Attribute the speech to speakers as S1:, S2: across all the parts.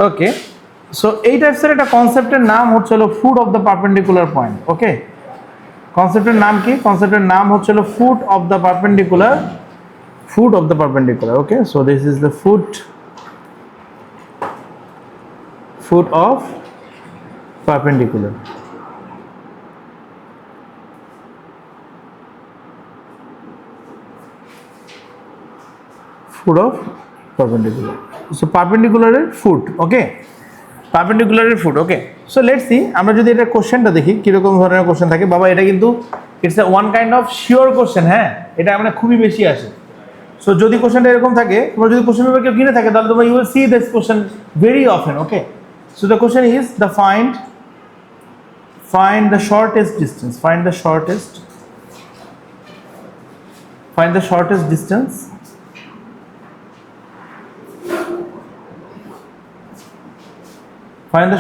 S1: ওকে, so এই টাইপসের একটা কনসেপ্টের নাম হচ্ছে হলো foot of the perpendicular point. Okay, কনসেপ্টের নাম কি? কনসেপ্টের নাম হচ্ছে হলো foot of the perpendicular, foot of the perpendicular. Okay, so this is the foot of perpendicular. Foot of perpendicular, so পারপেন্ডিকুলারের ফুট। ওকে, পারপেন্ডিকুলারের foot. Okay, so let's see আমরা যদি এটা কোশ্চেনটা দেখি কিরকম ধরনের কোশ্চেন থাকে। বাবা এটা কিন্তু it's a one kind of sure question. হ্যাঁ, এটা আমরা খুবই বেশি আসে। সো যদি কোশ্চেনটা এরকম থাকে, তোমরা যদি কোশ্চেন পেপার কেউ কিনে থাকে তাহলে তোমরা you will see this question very often. Okay, so the question is the find the shortest distance, find the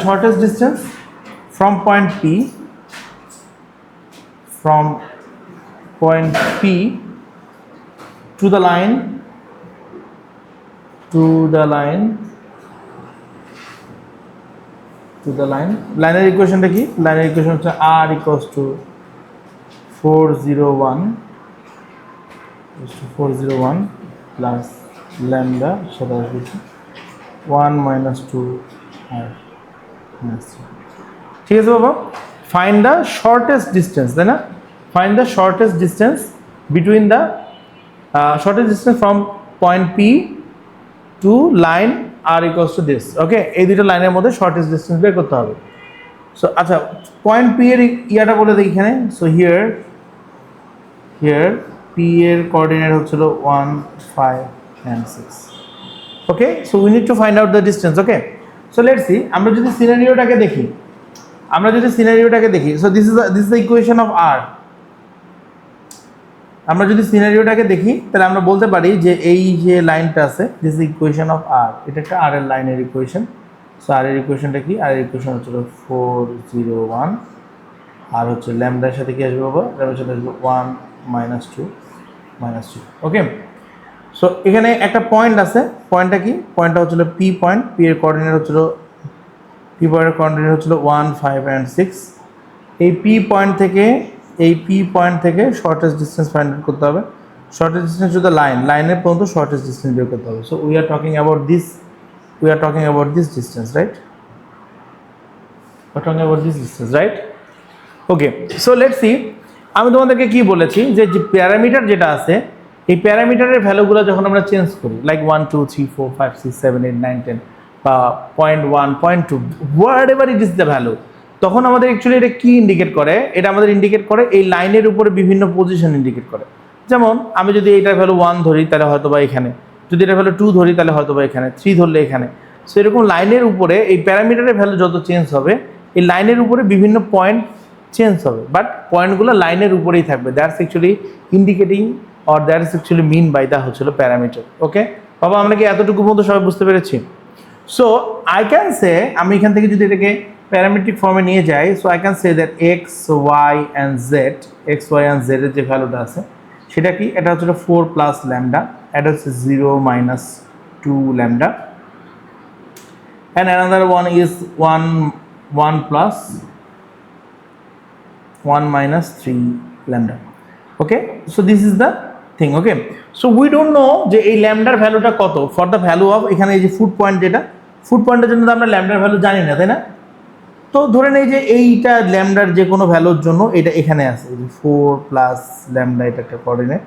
S1: shortest distance from point P to the line লাইনের ইকুয়েশনটা কি? লাইনের ইকুয়েশন হচ্ছে r equals to 401 plus lambda সেটা আসবে 1 minus 2 r minus 3। ঠিক আছে বাবা, find the shortest distance, তাই না? Find the shortest distance between the shortest distance from point P to line r equals to this। Okay, এই দুটো লাইনের মধ্যে শর্টেস্ট ডিস্টেন্স বের করতে হবে। সো আচ্ছা, পয়েন্ট P এর ইয়াটা বলে দেখি এখানে। সো হিয়ার P এর কোঅর্ডিনেট হচ্ছিল 1, 5 and 6। Okay, so we need to find out the distance. Okay, so let's see আমরা যদি সিনারিওটাকে দেখি, so this is the equation of r। আমরা যদি সিনারিওটাকে দেখি তাহলে আমরা বলতে পারি যে এই যে লাইনটা আছে this is equation of r। এটা একটা r এর লাইনের ইকুয়েশন। সো r এর ইকুয়েশনটা কি? r এর ইকুয়েশন হচ্ছে 401, আর হচ্ছে ল্যামডার সাথে কি আসবে বাবা? ল্যামডার সাথে আসবে 1 minus 2 minus 2। ওকে, সো এখানে একটা পয়েন্ট আছে। পয়েন্টটা কি? পয়েন্টটা হচ্ছিল P পয়েন্ট। P এর কোঅর্ডিনেট হচ্ছিল 1, 5 and 6। এই P পয়েন্ট থেকে শর্টেস্ট ডিস্টেন্স ফাইন্ড আউট করতে হবে। শর্টেস্ট ডিস্টেন্স টু দ্য লাইনের পর্যন্ত শর্টেস্ট ডিস্টেন্স বের করতে হবে। So we are talking about this distance, right? Okay, so let's C আমি তোমাদেরকে কি বলেছি যে প্যারামিটার যেটা আছে এই প্যারামিটারের ভ্যালুগুলো যখন আমরা চেঞ্জ করি লাইক 1, 2, 3, 4, 5, 6, 7, 8, 9, 10 বা 0.1, 0.2 what ever it is the value, তখন আমাদের অ্যাকচুয়ালি এটা কি ইন্ডিকেট করে? এটা আমাদের ইন্ডিকেট করে এই লাইনের উপরে বিভিন্ন পজিশন ইন্ডিকেট করে। যেমন আমি যদি এইটার ভ্যালু 1 ধরি তাহলে হয়তো বা এখানে, যদি এটার ভ্যালু 2 ধরি তাহলে হয়তো বা এখানে, 3 ধরলে এখানে। সো এরকম লাইনের উপরে এই প্যারামিটারের ভ্যালু যত চেঞ্জ হবে এই লাইনের উপরে বিভিন্ন পয়েন্ট চেঞ্জ হবে, বাট পয়েন্টগুলো লাইনের উপরেই থাকবে। That's actually indicating or that's actually mean by the হচ্ছিল প্যারামিটার। ওকে বাবা, আমরা কি এতটুকু পর্যন্ত সবাই বুঝতে পেরেছি? সো আই ক্যান সে, আমি এখান থেকে যদি এটাকে প্যারামেট্রিক ফর্মে নিয়ে যাই, so I can say that X Y and Z এর যে ভ্যালুটা আছে সেটা কি? এটা হচ্ছে 4 প্লাস ল্যামডা, এটা হচ্ছে 0 minus 2 lambda, and another one is 1 plus 1 minus 3 lambda। Okay, so this is the thing। Okay, so we don't know যে এই ল্যামডার ভ্যালুটা কত ফর দ্য ভ্যালু অফ এখানে এই যে ফুট পয়েন্ট, যেটা ফুট পয়েন্টের জন্য তো আমরা ল্যামডার ভ্যালু জানি না, তাই না? তো ধরে নেই যে এইটা ল্যামডার যে কোনো ভ্যালুর জন্য এটা এখানে আছে, এই যে 4 প্লাস ল্যামডা, এটা একটা কোঅর্ডিনেট।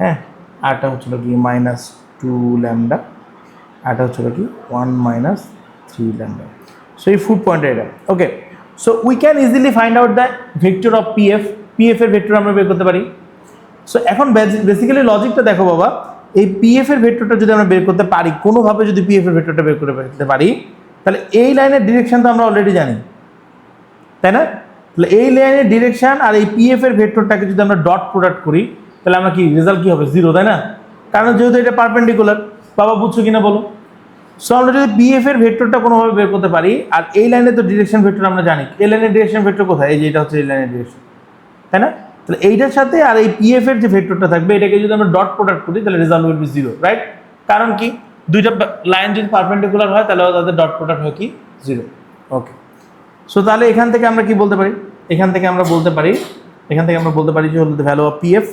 S1: হ্যাঁ, আরটা হচ্ছিল কি -2 ল্যামডা, আরটা হচ্ছিল কি 1 minus 3 ল্যামডা। সো এই ফুট পয়েন্টের এটা। Okay, so we can easily find out the vector of PF এর ভেক্টর আমরা বের করতে পারি। সো এখন বেসিক্যালি লজিকটা দেখো বাবা, এই পিএফ এর ভেক্টরটা যদি আমরা বের করতে পারি, কোনোভাবে যদি পিএফ এর ভেক্টরটা বের করতে পারি, তাহলে এই লাইনের ডিরেকশন তো আমরা অলরেডি জানি, তাই না? তাহলে এই লাইনের ডিরেকশন আর এই পিএফ এর ভেক্টরটাকে যদি আমরা ডট প্রোডাক্ট করি তাহলে আমরা কি রেজাল্ট কি হবে? 0, তাই না? কারণ যেহেতু এটা পারপেন্ডিকুলার। বাবা বুঝছো কিনা বলো? সো আমরা যদি পিএফ এর ভেক্টরটা কোনোভাবে বের করতে পারি, আর এই লাইনে তো ডিরেকশন ভেক্টর আমরা জানি, এই লাইনের ডিরেকশন ভেক্টর কোথায়? এই যে এটা হচ্ছে এই লাইনের ডিরেকশন, তাই না? তাহলে এইটার সাথে আর এই পিএফ এর যে ভেক্টরটা থাকবে এটাকে যদি আমরা ডট প্রোডাক্ট করি তাহলে রেজাল্ট উইল বি 0, রাইট? কারণ কি? দুইটা লাইন যদি পারপেন্ডিকুলার হয় তাহলে তাদের ডট প্রোডাক্ট হয় কি 0। ওকে, সো তাহলে এখান থেকে আমরা কি বলতে পারি, এখান থেকে আমরা বলতে পারি যে হলো the value of PF,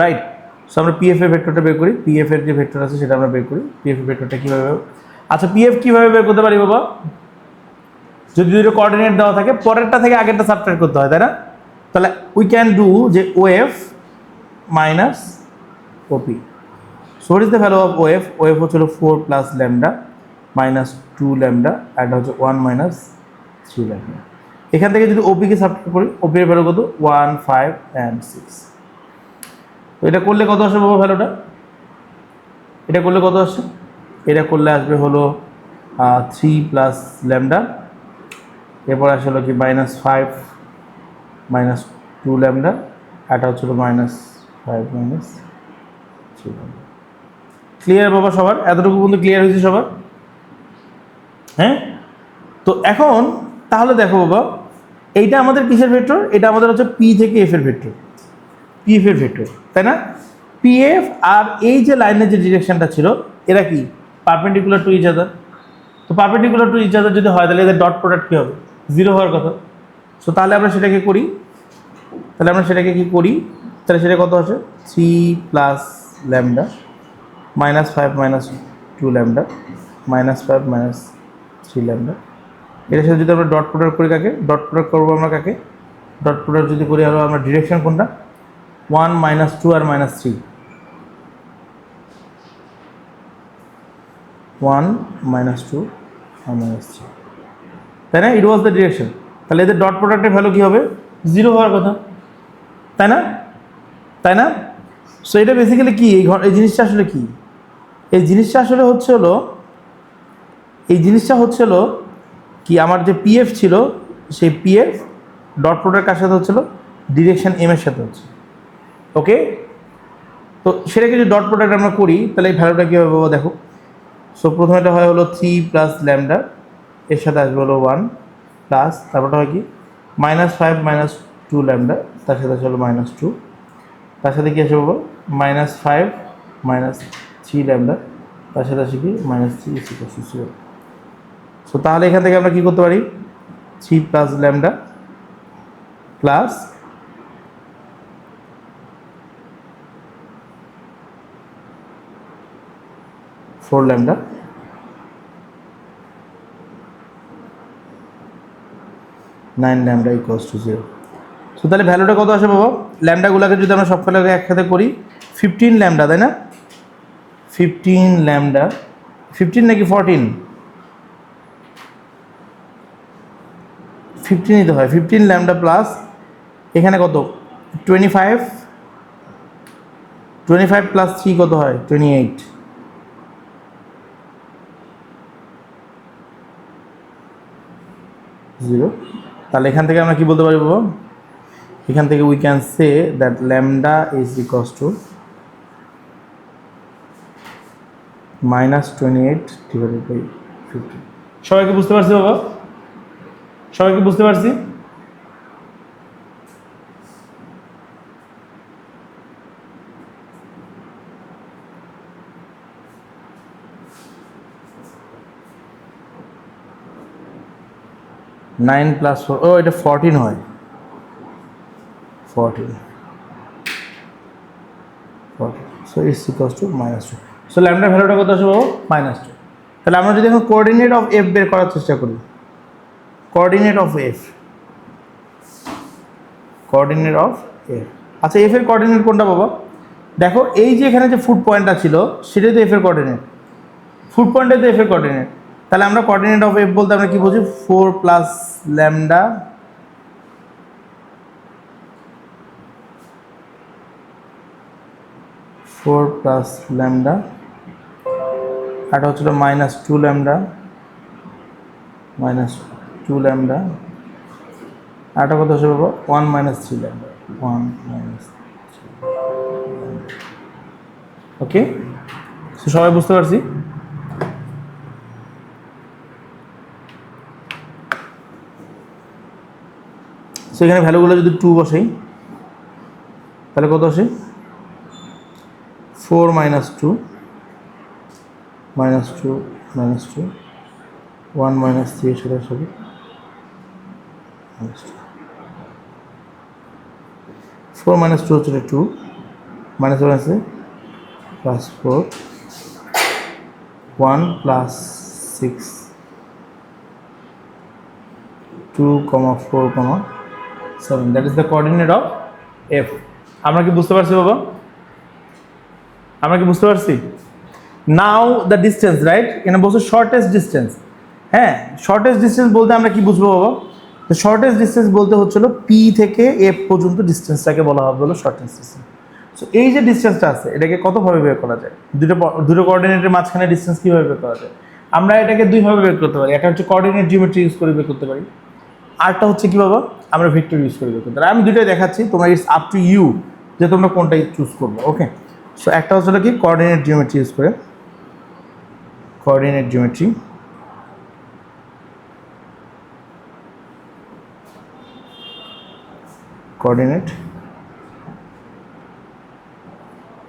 S1: right. So আমরা পিএফ এর ভেক্টরটা বের করি, পিএফ এর যে ভেক্টর আছে সেটা আমরা বের করি। পিএফ এর ভেক্টরটা কীভাবে, আচ্ছা পিএফ কীভাবে বের করতে পারি বাবা, যদি দুটো কোঅর্ডিনেট দেওয়া থাকে পরেরটা থেকে আগেরটা সাবট্রাক্ট করতে হয়, তাই না? তাহলে উই ক্যান ডু যে of minus OP. So what is the value of of? Of হচ্ছিল 4 প্লাস ল্যামডা মাইনাস 2 ল্যামডা, আর এটা হচ্ছে 1 মাইনাস 3 ল্যামডা। এখান থেকে যদি ওপিকে সাবট্রাক্ট করি, ওপি এর ভ্যালু কত? 1, 5 and 6। তো এটা করলে কত আসবে বাবা ভ্যালুটা? এটা করলে কত আসছে? এটা করলে আসবে হলো 3 প্লাস ল্যামডা, এরপর আসে হলো কি মাইনাস 5 মাইনাস 2 ল্যামডা, এটা হচ্ছিল মাইনাস 5 মাইনাস 3 ল্যামডা। ক্লিয়ার বাবা সবার? এতটুকু পর্যন্ত ক্লিয়ার হয়েছে সবার? হ্যাঁ, তো এখন তাহলে দেখো বাবা, এইটা আমাদের কিসের ভেক্টর? এটা আমাদের হচ্ছে পি থেকে এফ এর ভেক্টর, পিএফ এর ভেক্টর, তাই না? পিএফ আর এই যে লাইনের যে ডিরেকশনটা ছিল এরা কি পারপেন্ডিকুলার টু ইচ আদার। তো পারপেন্ডিকুলার টু ইচ আদার যদি হয় তাহলে এদের ডট প্রোডাক্ট কী হবে? 0 হওয়ার কথা। সো তাহলে আমরা সেটাকে করি, তাহলে সেটা কত আসে? 3 plus lambda minus 5 minus 2 lambda minus 5 minus 3 lambda. এটার সাথে যদি আমরা ডট প্রোডাক্ট করি, কাকে ডট প্রোডাক্ট করবো আমরা? কাকে ডট প্রোডাক্ট যদি করি আরও আমরা ডিরেকশন কোনটা? 1 মাইনাস 2 আর মাইনাস 3, 1 মাইনাস 2 আর মাইনাস 3, তাই না? ইট ওয়াজ দ্য ডিরেকশন। তাহলে এদের ডট প্রোডাক্টের ভ্যালু কী হবে? 0 হওয়ার কথা, তাই না? সো এটা বেসিক্যালি কি, এই জিনিসটা আসলে কি? এই জিনিসটা আসলে হচ্ছে হলো কি, আমার যে পিএফ ছিল সেই পিএফ ডট প্রোডাক্ট কার সাথে হচ্ছিল? ডিরেকশন এম এর সাথে হচ্ছে। ওকে, তো সেটাকে যদি ডট প্রোডাক্ট আমরা করি তাহলে এই ভ্যালুটা কী হবে বাবা? দেখো, সো প্রথমেটা হয় হলো 3 প্লাস ল্যামডা, এর সাথে আসবে হলো 1 প্লাস, তারপরটা হয় কি মাইনাস 5 মাইনাস 2 ল্যামডা, তার সাথে আসবে হলো মাইনাস 2, তার সাথে কী আসবে বাবা? মাইনাস 5 মাইনাস 3 ল্যামডা, তার সাথে আসে কি মাইনাস 3 0। সো তাহলে এখান থেকে আমরা কী করতে পারি? 3 plus lambda plus 4 lambda nine lambda equals to 0। So তাহলে ভ্যালুটা কত আসে বাবা? ল্যামডাগুলোকে যদি আমরা সবগুলোকে একসাথে করি 15 ল্যামডা, তাই না? 15 ল্যামডা, 15 নাকি 14? 15ই তো হয়। 15 ল্যামডা প্লাস এখানে কত? 25 প্লাস 3 কত হয়? 28। জিরো। তাহলে এখান থেকে আমরা কি বলতে পারি বাবা? এখান থেকে we can say that lambda is equals to -28 divided by 15। সবাইকে বুঝতে পারছি বাবা? সবাইকে বুঝতে পারছি? নাইন প্লাস 4, ও এটা 14 হয়, 14। So it's equals to -2। সো ল্যামডার ভ্যালুটা কত আসবে বাবা? -2। তাহলে আমরা যদি এখন কোঅর্ডিনেট অফ এফ বের করার চেষ্টা করি, কোঅর্ডিনেট অফ এফ, আচ্ছা এফ এর কোঅর্ডিনেট কোনটা বাবা? দেখো এই যে এখানে যে ফুট পয়েন্টটা ছিল সেটাই তো এফ এর কোঅর্ডিনেট, ফুট পয়েন্টটাই তো এফ এর কোঅর্ডিনেট। তাহলে আমরা কোঅর্ডিনেট অফ এফ বলতে আমরা কি বুঝি? 4 প্লাস ল্যামডা এটা হচ্ছিল -2 ল্যামডা এটা কত আসবে বাবা? 1 - 3 ল্যামডা, 1 - 3। ওকে, সবাই বুঝতে পারছি? সেখানে ভ্যালুগুলো যদি 2 বসাই তাহলে কত আসে? 4 - 2 -2 -2 1 -3 সেটা সবই -2 4 -2 হচ্ছে 2 -1 আছে +4 1 +6 2, 4, 7 that is the coordinate of f আমরা কি বুঝতে পারছি বাবা আমরা কি বুঝতে পারছি নাও দ্য ডিসটেন্স রাইট এখানে বলছে শর্টেস্ট ডিসটেন্স হ্যাঁ শর্টেস্ট ডিসটেন্স বলতে আমরা কি বুঝবো বাবা তো শর্টেস্ট ডিসটেন্স বলতে হচ্ছিল পি থেকে এফ পর্যন্ত ডিসটেন্সটাকে বলা হবে হলো শর্টেস্ট ডিসটেন্স সো এই যে ডিসটেন্সটা আছে এটাকে কতভাবে বের করা যায় দুটো কোঅর্ডিনেটের মাঝখানে ডিসটেন্স কীভাবে বের করা যায় আমরা এটাকে দুইভাবে বের করতে পারি একটা হচ্ছে কোঅর্ডিনেট জিওমেট্রি ইউজ করে বের করতে পারি আরটা হচ্ছে কি বাবা আমরা ভেক্টর ইউজ করে বের করতে পারি আমি দুটোই দেখাচ্ছি তোমরা ইটস আপ টু ইউ যে তোমরা কোনটাই চুজ করবে ওকে সো একটা হচ্ছে কি কোঅর্ডিনেট জিওমেট্রি ইউজ করে কোঅর্ডিনেট জিওমেট্রি কোঅর্ডিনেট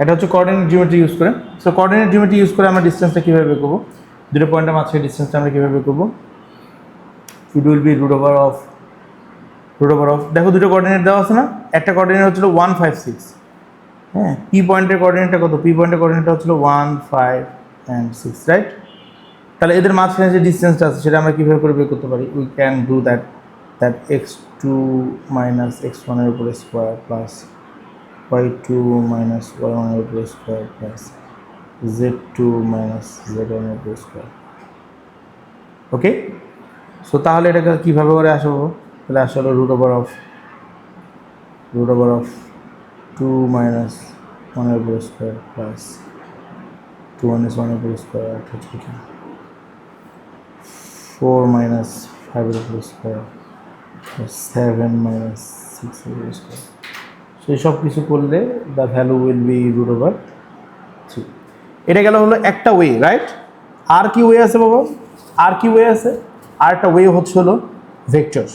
S1: এটা হচ্ছে কোঅর্ডিনেট জিওমেট্রি ইউজ করে সো কোঅর্ডিনেট জিওমেট্রি ইউজ করে আমরা ডিসটেন্সটা কীভাবে বের করবো দুটো পয়েন্টের মাঝখানে ডিসটেন্সটা আমরা কীভাবে বের করবো it will be root over of দেখো দুটো কোঅর্ডিনেট দেওয়া আছে না একটা কোঅর্ডিনেট হচ্ছিল 1, 5, 6 হ্যাঁ পি পয়েন্টের কোঅর্ডিনেটটা কত পি পয়েন্টের কোঅর্ডিনেটটা হচ্ছিল 1, 5 and 6 রাইট তাহলে এদের মাঝখানে যে ডিসটেন্সটা আছে সেটা আমরা কীভাবে করে বের করতে পারি we can do that x2 - x1 এর উপরে স্কোয়ার প্লাস y2 - y1 এর উপরে স্কোয়ার প্লাস z2 - z1 এর উপরে স্কোয়ার ওকে সো তাহলে এটাকে কীভাবে করে আসবো তাহলে আসলে রুট ওভার অফ 2 - 1 এর উপরে স্কোয়ার প্লাস 2 - 1 এর উপরে স্কোয়ার অর্থাৎ 4 - 5 এর উপরে স্কোয়ার 7 - 6 এর উপরে স্কোয়ার সো এই সব কিছু করলে the value will be root over 3 এটা গেল হলো একটা ওয়ে রাইট আর কি ওয়ে আছে বাবা আর কি ওয়ে আছে আর একটা ওয়ে হচ্ছে হলো ভেক্টর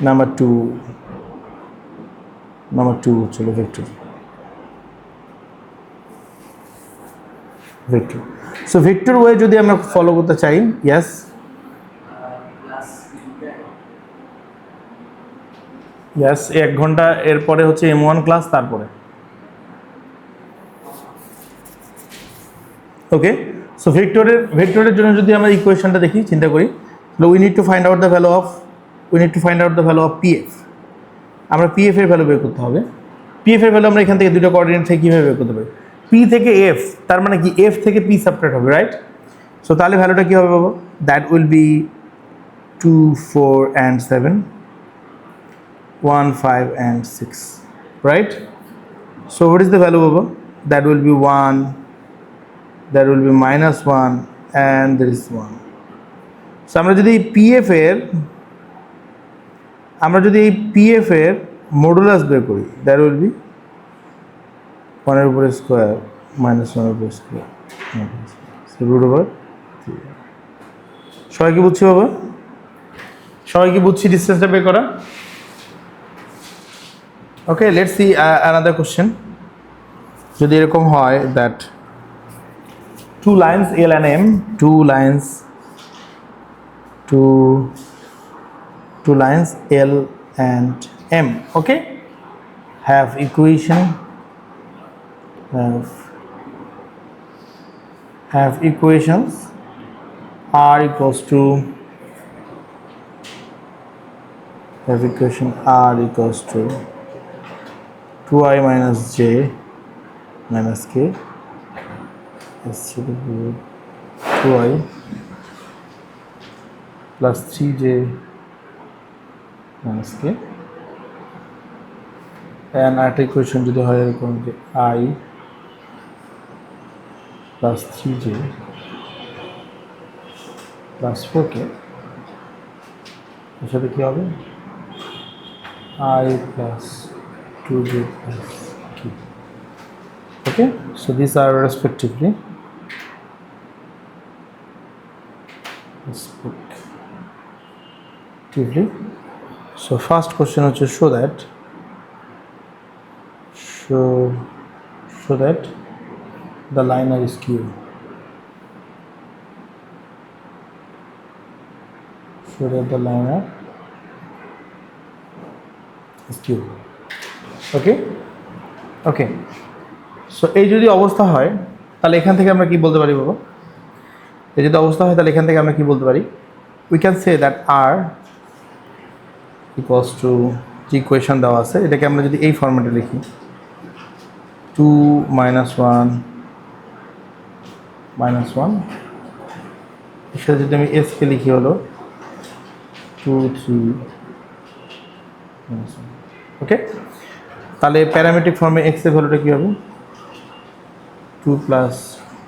S1: নাম্বার 2 হচ্ছে হলো ভেক্টর সো ভেক্টর ওয়ে যদি আমরা ফলো করতে চাই ইয়েস ইয়েস 1 ঘন্টা এরপরে হচ্ছে M1 ক্লাস তারপরে ওকে সো ভেক্টরের জন্য যদি আমরা ইকুয়েশনটা দেখি চিন্তা করি we need to find out the value of PF আমরা PF এর ভ্যালু বের করতে হবে PF এর ভ্যালু আমরা এখান থেকে দুটো কোঅর্ডিনেট থেকে কীভাবে বের করতে পারি P থেকে F তার মানে কি F থেকে P সাবট্রাক্ট হবে রাইট সো তাহলে ভ্যালুটা কী হবে বাবা that will be 2, 4 and 7 1, 5 and 6 right so what is the value baba that will be 1 that will be -1 and there is 1 so আমরা যদি PF এর মডুলাস বের করি that will be 1 এর উপরে স্কয়ার -1 এর উপরে স্কয়ার so root over 3 সবাই কি বুঝছি বাবা সবাই কি বুঝছি ডিসটেন্সটা বের করা okay let's see another question যদি এরকম হয় that two lines L and M two lines L and M okay have equations R equals to have equation R equals to 2i minus j minus k is equal to 2i plus 3j minus k and at equation যদি হয় এরকম যে I plus 3j plus 4k এর সাথে কি হবে I plus 2j plus k okay so these are respectively so first question হচ্ছে show that so that the line are skew. So that the line are skew. Okay? Okay. So এই যদি অবস্থা হয় তাহলে এখান থেকে আমরা কি বলতে পারি বাবা? এই যদি অবস্থা হয় তাহলে এখান থেকে আমরা কি বলতে পারি? We can say that R equals to যে ইকুয়েশন দেওয়া আছে এটাকে আমরা যদি এই ফরম্যাটে লিখি 2 minus 1 minus 1 এর সাথে যদি আমি S কে লিখি হলো 2 3 minus 1. ওকে, তাহলে প্যারামেট্রিক ফর্মে x এর ভ্যালুটা কি হবে 2 plus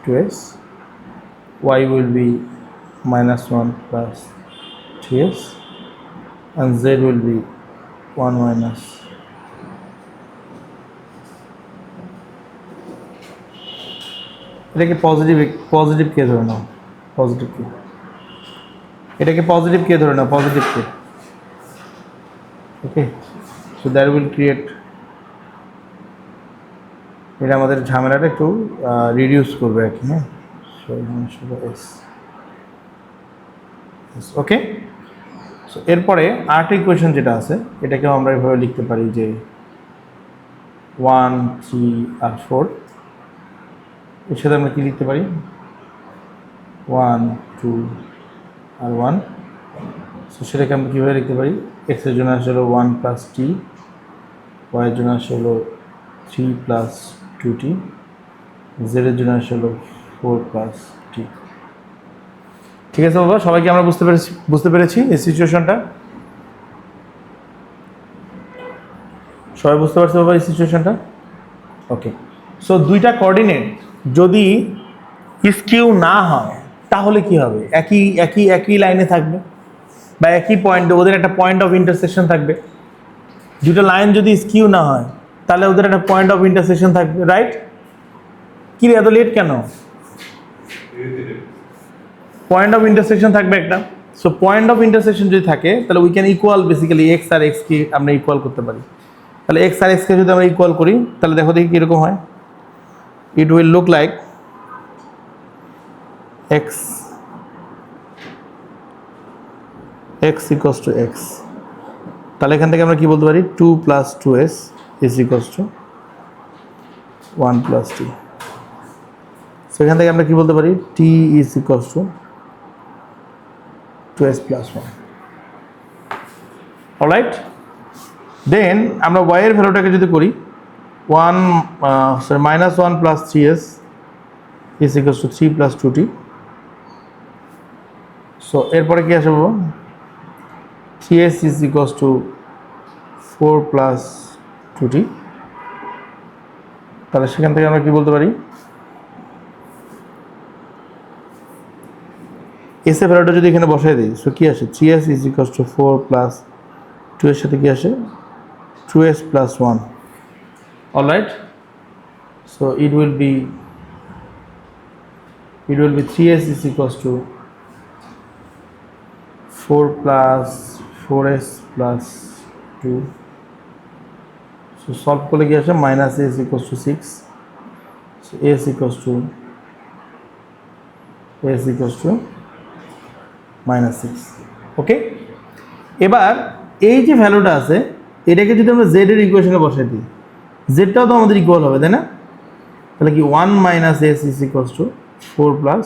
S1: 2s, y will be minus 1 plus 3s, and z will be 1 minus এটাকে পজিটিভ কে ধরে নাও, পজিটিভ কে, এটাকে পজিটিভ কে ধরে নাও, পজিটিভ কে। Okay, so that will create, এটা আমাদের ঝামেলাটা একটু রিডিউস করবে আর কি। হ্যাঁ, সো এস, ওকে। সো এরপরে আরেকটা ইকুয়েশন যেটা আছে এটাকেও আমরা এভাবে লিখতে পারি যে 1 3 আর 4, এর সাথে আমরা কি লিখতে পারি 1 2 আর 1। সো সেটাকে আমরা কীভাবে লিখতে পারি, এক্স এর জন্য আসলে 1 প্লাস টি, ওয়াই এর জন্য আসলে 3 প্লাস 2t, জেড এর জন্য আসলে 4 প্লাস টি। ঠিক আছে বাবা, সবাইকে আমরা বুঝতে পেরেছি এই সিচুয়েশনটা? সবাই বুঝতে পারছে বাবা এই সিচুয়েশনটা? ওকে, সো দুইটা কোঅর্ডিনেট যদি স্কিউ না হয় তাহলে কি হবে, একই লাইনে থাকবে বা একই পয়েন্টে, ওদের একটা পয়েন্ট অফ ইন্টারসেকশন থাকবে। দুটো লাইন যদি স্কিউ না হয় তাহলে ওদের একটা পয়েন্ট অফ ইন্টারসেকশন থাকবে, রাইট? কি রে এত লেট কেন? পয়েন্ট অফ ইন্টারসেকশন থাকবে একটা। সো পয়েন্ট অফ ইন্টারসেকশন যদি থাকে তাহলে we can equal basically X আর এক্স কে আমরা ইকুয়াল করতে পারি। তাহলে এক্স আর এক্সকে যদি আমরা ইকুয়াল করি তাহলে দেখো দেখি কীরকম হয়। It will look like X equals to X. তাহলে এখান থেকে আমরা কি বলতে পারি 2 plus 2s is equals to 1 plus T. সো এখান থেকে আমরা কি বলতে পারি T is equals to 2s plus 1। Alright, then আমরা y এর ভ্যালুটাকে যদি করি minus 1 plus 3s is equals to 3 plus 2t। So এরপরে কি আসবে বাবা, 3s is equals to 4 plus 2t। তাহলে সেখান থেকে আমরা কি বলতে পারি, এস এর ভ্যালুটা যদি এখানে বসাই দিই, সো কি আসে 3s is equals to 4 plus 2 এর সাথে কি আসে 2s plus 1। Alright, so it will be 3s is equals to 4 plus 4s plus 2। So solve করলে কি আসে minus a is equals to 6। So a is equals to minus 6। ওকে, এবার এই যে ভ্যালুটা আছে এটাকে যদি আমরা জেড এর ইকুয়েশনে বসাই দিই, জেডটাও তো আমাদের ইকুয়াল হবে, তাই না? তাহলে কি 1 minus S is equals to 4 plus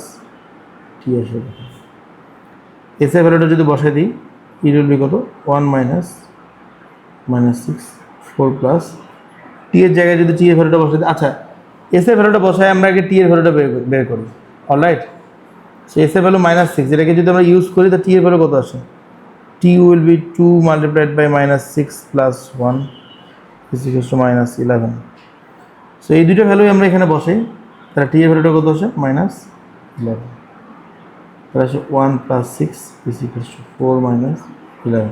S1: T আসে। এস এর ভ্যালুটা যদি বসাই দিই ইট উইল বি কত 1 মাইনাস 6 4 প্লাস টি এর জায়গায় যদি টি এর ভ্যালুটা বসাই দিই, আচ্ছা এস এর ভ্যালুটা বসাই আমরা আগে টি এর ভ্যালুটা বের করি। অলরাইট, সো এস এর ভ্যালু মাইনাস 6, এটাকে যদি আমরা ইউজ করি তা টি এর ভ্যালু কত আসে, T will be 2 multiplied by minus 6 plus 1 is equals to minus 11। So এই দুটো ভ্যালুই আমরা এখানে বসাই, তাহলে টি এর ভ্যালুটা কত আসে মাইনাস 11। তাহলে আসে 1 plus 6 is equals to 4 minus 11।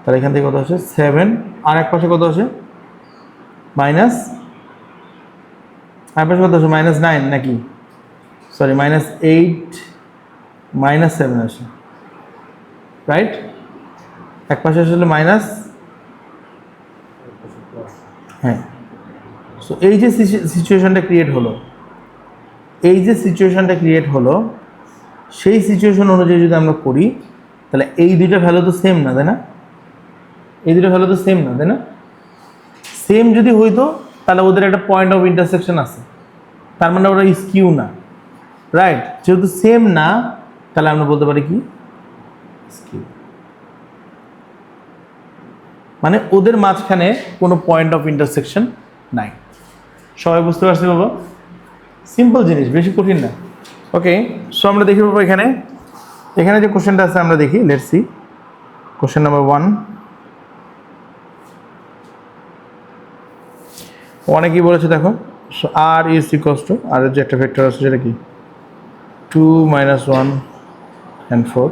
S1: তাহলে এখান থেকে কত আসে 7, আর এক পাশে কত আসে মাইনাস, আর পাশে কত আসে মাইনাস 9 নাকি, সরি মাইনাস 8 মাইনাস 7 আসে, রাইট? এক পাশে আসলে মাইনাস, হ্যাঁ সো এই যে সিচুয়েশনটা ক্রিয়েট হলো, সেই সিচুয়েশন অনুযায়ী যদি আমরা করি তাহলে এই দুইটা ভ্যালু তো সেম না, তাই না? তাই না? সেম যদি হইতো তাহলে ওদের একটা পয়েন্ট অফ ইন্টারসেকশন আছে, তার মানে ওরা স্কিউ না, রাইট? যেহেতু সেম না তাহলে আমরা বলতে পারি কি স্কিউ, মানে ওদের মাঝখানে কোনো পয়েন্ট অফ ইন্টারসেকশন নাই। সবাই বুঝতে পারছি বাবা? সিম্পল জিনিস, বেশি কঠিন না। ওকে, সো আমরা দেখি বাবা এখানে যে কোশ্চেনটা আছে আমরা দেখি, লেটস সি কোশ্চেন নাম্বার 1। অনেক কি বলেছে দেখো, so R is equals to, R এর যে একটা ভেক্টর আছে সেটা কি 2 - 1 and 4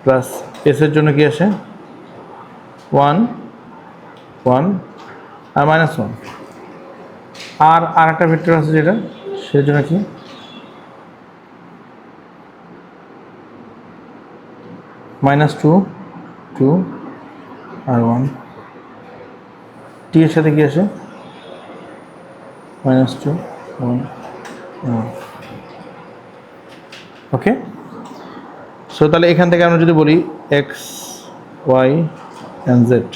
S1: প্লাস এস এর জন্য কি আসে 1 1 আর -1, আর একটা ভেক্টর আছে যেটা সেটার জন্য কি -2 2 আর 1, টি এর সাথে কি আসে -2 1 1। ওকে, সো তাহলে এখান থেকে আমরা যদি বলি এক্স ওয়াই অ্যান্ড জেড,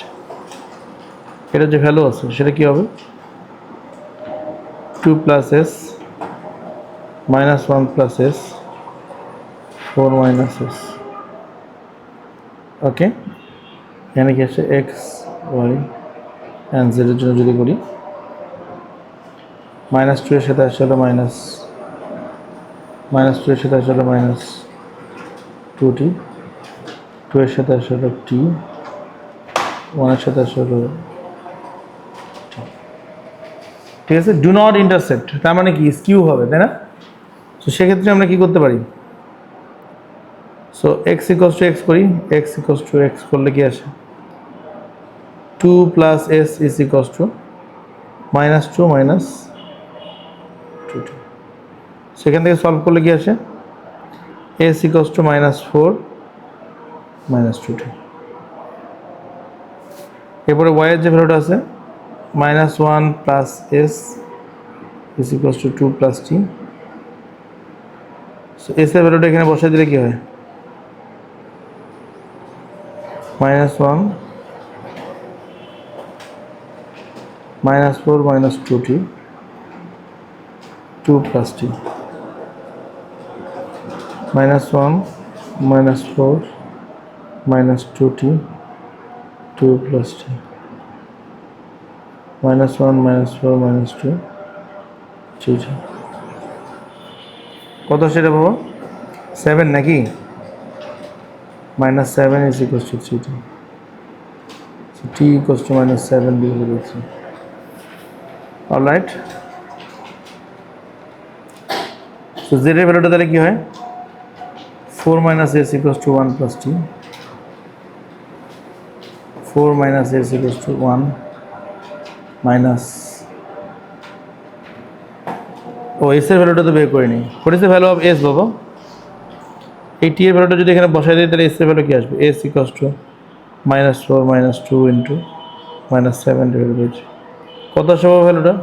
S1: এটার যে ভ্যালু আছে সেটা কি হবে 2 + s -1 + s 4 - s। ওকে, এখানে কি আছে এক্স ওয়াই অ্যান্ড জেড এর জন্য যদি করি -2 এর সাথে আসলে -2 এর সাথে আসলে -2t, 2 এর সাথে আসলে t, 1 এর সাথে আসলে t। ঠিক আছে, ডু নট ইন্টারসেক্ট, তার মানে কি স্কিউ হবে, তাই না? তো সেক্ষেত্রে আমরা কি করতে পারি, সো x = x করি, x = x করলে কি আসে 2 + s is equals to -2 - 2t। সেখান থেকে সলভ করলে কি আসে s = -4 - 2t। এরপরে y এর যে ভ্যালুটা আছে -1 + s is equals to 2 + t। So s এর ভ্যালুটা এখানে বসাই দিলে কি হয় -1 -4 - 2t 2 + t, -1 -4 - 2t 2 + t, -1 -4 - 2 t। কত সেটা বাবা 7 নাকি -7 is equals to 3t, so t equals to -7 divided by 3। Alright, so z এর ভ্যালুটা তাহলে কি হয় 4 - s equals to 1 + t, 4 - s equals to 1 minus, ও এস এর ভ্যালুটা তো বের করে নিই, what is the value of S বাবা? এই টি এর ভ্যালুটা যদি এখানে বসাই দিই তাহলে এস এর ভ্যালু কি আসবে S equals to -4 - 2 into -7 divided by 3। কত আসবে বাবা ভ্যালুটা?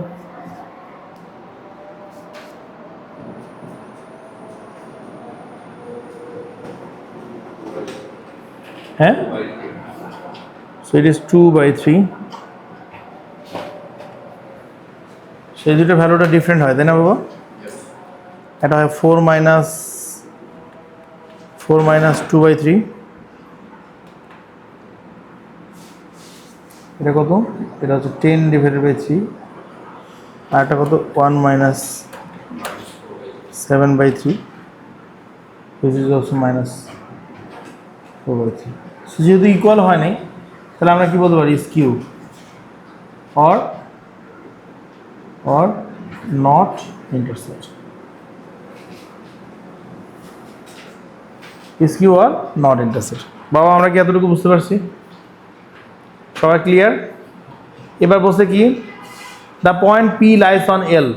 S1: হ্যাঁ, সো ইট ইজ 2/3। সেই দুটো ভ্যালুটা ডিফারেন্ট হয়, তাই না বাবা? এটা হয় 4 - 2/3, এটা কত? এটা হচ্ছে 10 ডিভাইডেড বাই 3, আর এটা কত 1 - 7/3, which is also -4/3। যেহেতু ইকুয়াল হয় নাই তাহলে আমরা কি বলতে পারি skew or not intersect, skew or not intersect। বাবা আমরা কি এতটুকু বুঝতে পারছি? সবাই ক্লিয়ার? এবার বলছে কি the point P lies on L,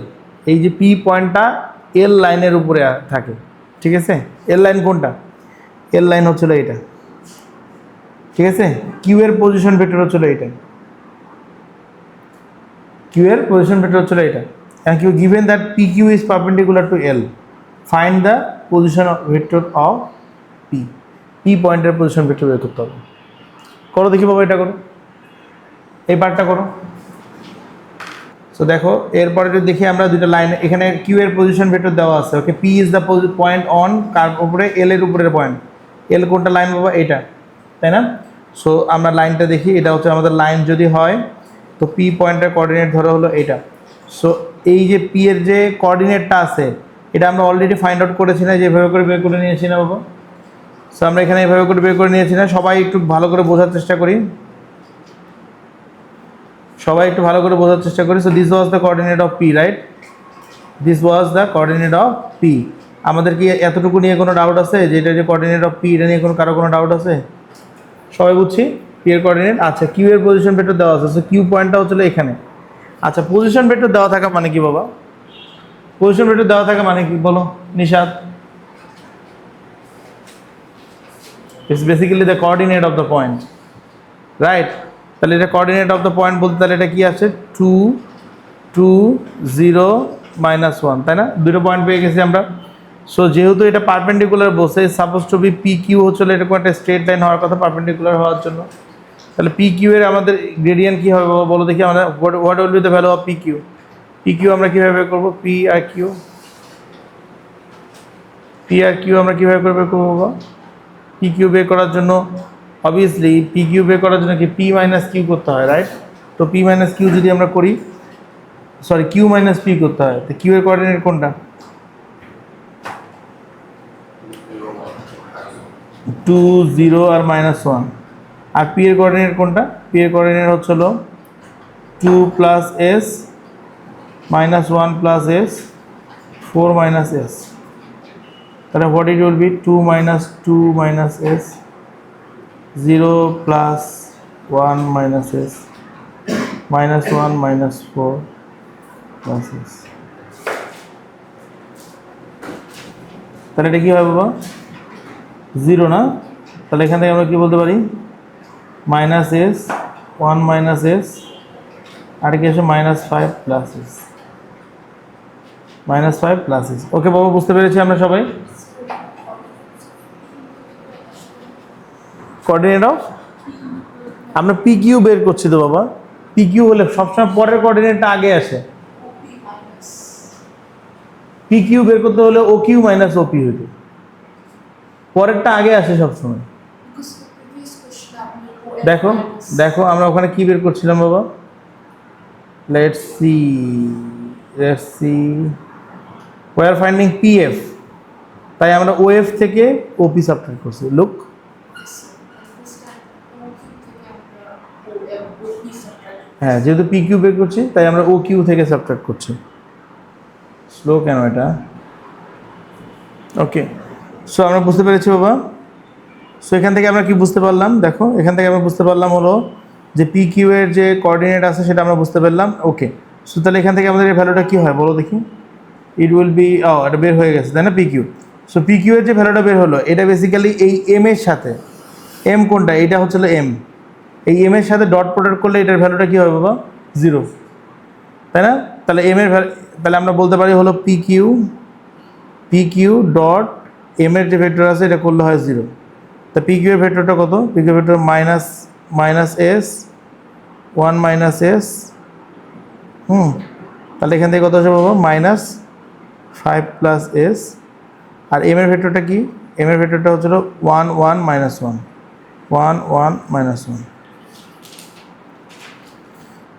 S1: এই যে পি পয়েন্টটা এল লাইনের উপরে থাকে, ঠিক আছে? এল লাইন কোনটা? এল লাইন হচ্ছিল এটা, ঠিক আছে? কিউ এর পজিশন ভেক্টর হচ্ছিল এটা, কিউ এর পজিশন ভেক্টর হচ্ছিল এটা, and you given that PQ is perpendicular to L, find the position vector of P পয়েন্টের পজিশন ভেক্টর বের করতে হবে। করো দেখি বাবা, এটা করো, এই পার্টটা করো। সো দেখো এরপরে যদি দেখি আমরা দুটো লাইন, এখানে কিউ এর পজিশন ভেক্টর দেওয়া আছে, okay, P is the point on কার উপরে, এল এর উপরের পয়েন্ট, এল কোনটা লাইন বাবা, এটা, তাই না? সো আমরা লাইনটা দেখি, এটা হচ্ছে আমাদের লাইন যদি হয় তো পি পয়েন্টের কোঅর্ডিনেট ধরো হলো এটা। সো এই যে পি এর যে কোঅর্ডিনেটটা আছে এটা আমরা অলরেডি ফাইন্ড আউট করেছি না, যেভাবে করে বের করে নিয়েছি না বাবা? সো আমরা এখানে এভাবে করে বের করে নিয়েছি না? সবাই একটু ভালো করে বোঝার চেষ্টা করি, সবাই একটু ভালো করে বোঝার চেষ্টা করি। So this was the coordinate of P, right? This was the coordinate of P. আমাদের কি এতটুকু নিয়ে কোনো ডাউট আছে যে এটা যে কোঅর্ডিনেট অফ পি, এটা নিয়ে কারো কোনো ডাউট আছে? সবাই বুঝছি পি এর কোঅর্ডিনেট। আচ্ছা, কিউ এর পজিশন ভেক্টর দেওয়া আছে, সো কিউ পয়েন্টটা হচ্ছিল এখানে। আচ্ছা, পজিশন ভেক্টর দেওয়া থাকা মানে কি বাবা? পজিশন ভেক্টর দেওয়া থাকা মানে কি বলো Nishad? It's basically the coordinate of the point, right? তাহলে এটা কোঅর্ডিনেট অফ দ্য পয়েন্ট বলতে তাহলে এটা কি আছে, 2 2 0 -1, তাই না? দুটো পয়েন্ট পেয়ে গেছি আমরা। সো যেহেতু এটা পারপেন্ডিকুলার বসে, suppose to be P Q হচ্ছিল এরকম একটা স্ট্রেট লাইন হওয়ার কথা পারপেন্ডিকুলার হওয়ার জন্য, তাহলে পি কিউ এর আমাদের গ্রেডিয়েন্ট কী হবে বাবা বলো দেখি? আমরা what will be the value of P Q? P Q আমরা কীভাবে বের করবো? পি আর কিউ আমরা কীভাবে করে বের করবো বাবা? পি কিউ বের করার জন্য অবভিয়াসলি পি কিউ বের করার জন্য কি পি মাইনাস কিউ করতে হয়, রাইট? তো পি মাইনাস কিউ যদি আমরা করি, সরি কিউ মাইনাস পি করতে হয়, তো কিউ এর কোঅর্ডিনেট কোনটা? 2 0 আর -1। আর পি এর কোঅর্ডিনেট কোনটা? পি এর কোঅর্ডিনেট হচ্ছিল 2 + s -1 + s 4 - s। তাহলে what it will be? 2 - 2 - s 0 + 1 - s -1 - 4 + s। তাহলে এটা কী হবে বাবা? 0 না? তাহলে এখান থেকে আমরা কী বলতে পারি? -s 1 - s আর কি আছে -5 + s, -5 + s। ওকে বাবা, বুঝতে পেরেছি আমরা সবাই? কোঅর্ডিনেট অফ আমরা পি কিউ বের করছি তো বাবা। পি কিউ হলে সবসময় পরের কোঅর্ডিনেটটা আগে আসে। পি কিউ বের করতে হলে O Q minus O P হইতো, পরেরটা আগে আসে সবসময়। দেখো দেখো আমরা ওখানে কি বের করছিলাম বাবা? Let's see we are finding PF, তাই আমরা OF থেকে OP সাবট্রাক্ট করছি। লুক, হ্যাঁ, যেহেতু PQ বের করছি তাই আমরা OQ থেকে সাবট্রাক্ট করছি। স্লো কেন এটা? ওকে, সো আমরা বুঝতে পেরেছি বাবা। সো এখান থেকে আমরা কি বুঝতে পারলাম? দেখো এখান থেকে আমরা বুঝতে পারলাম হলো যে PQ এর যে কোঅর্ডিনেট আছে সেটা আমরা বুঝতে পারলাম। ওকে, সো তাহলে এখান থেকে আমাদের এই ভ্যালুটা কী হয় বলো দেখি? ইট উইল বি, এটা বের হয়ে গেছে তাই না, PQ। সো PQ এর যে ভ্যালুটা বের হলো এটা বেসিক্যালি এই এম এর সাথে, এম কোনটা? এটা হচ্ছিল এম, এই এম এর সাথে ডট প্রোডাক্ট করলে এটার ভ্যালুটা কী হবে বাবা? 0, তাই না? তাহলে এম এর তাহলে আমরা বলতে পারি হলো PQ ডট এম এর যে ভেক্টর আছে এটা করলে হয় 0। তা PQ এর ভেক্টরটা কত? PQ এর ভেক্টর -s 1 - s, তাহলে এখান থেকে কত আসবে বাবা? -5 + s। আর এম এর ভেক্টরটা কি? এম এর ভেক্টরটা হচ্ছিল 1 1 - 1 1 1 - 1।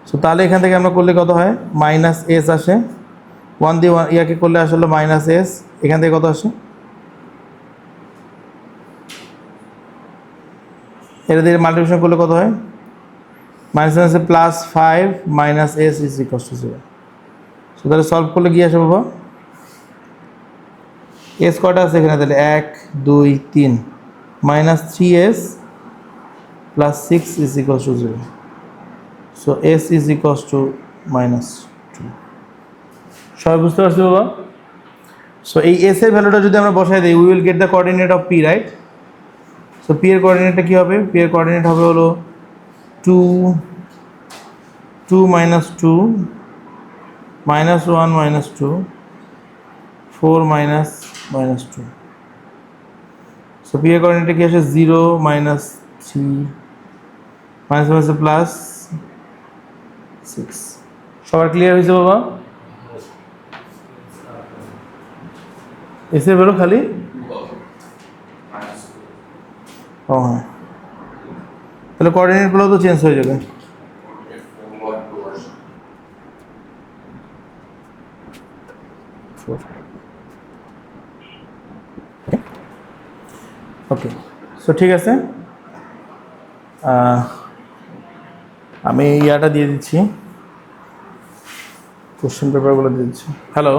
S1: সো তাহলে এখান থেকে আমরা করলে কত হয়? -s আসে, 1 দিয়ে 1 ইয়াকে করলে আসলে -s, এখান থেকে কত আসে? এটা দিয়ে মাল্টিপ্লিকেশন করলে কত হয়? -s +5 - s = 0। সো তাহলে সলভ করলে কি আসে বাবা? s কটা আছে এখানে? তাহলে 1 2 3 -3s + 6 = 0। So s = -2। সবাই বুঝতে পারছি বাবা? সো এই s এর ভ্যালুটা যদি আমরা বসাই দিই, we will get the coordinate of p, right? So p এর কোঅর্ডিনেটটা কী হবে? p এর কোঅর্ডিনেট হবে হলো 2 2 - 2 -1 -2 4 minus -2 সো পি এর কোঅর্ডিনেটে কি আসে 0 -3 মাইনাস প্লাস 6 সবার ক্লিয়ার হয়েছে বাবা এসে বেরো খালি ও হ্যাঁ তাহলে কোঅর্ডিনেটগুলো তো চেঞ্জ হয়ে যাবে ওকে সো ঠিক আছে আমি ইয়াটা দিয়ে দিচ্ছি কোশ্চেন পেপারগুলো দিয়ে দিচ্ছি হ্যালো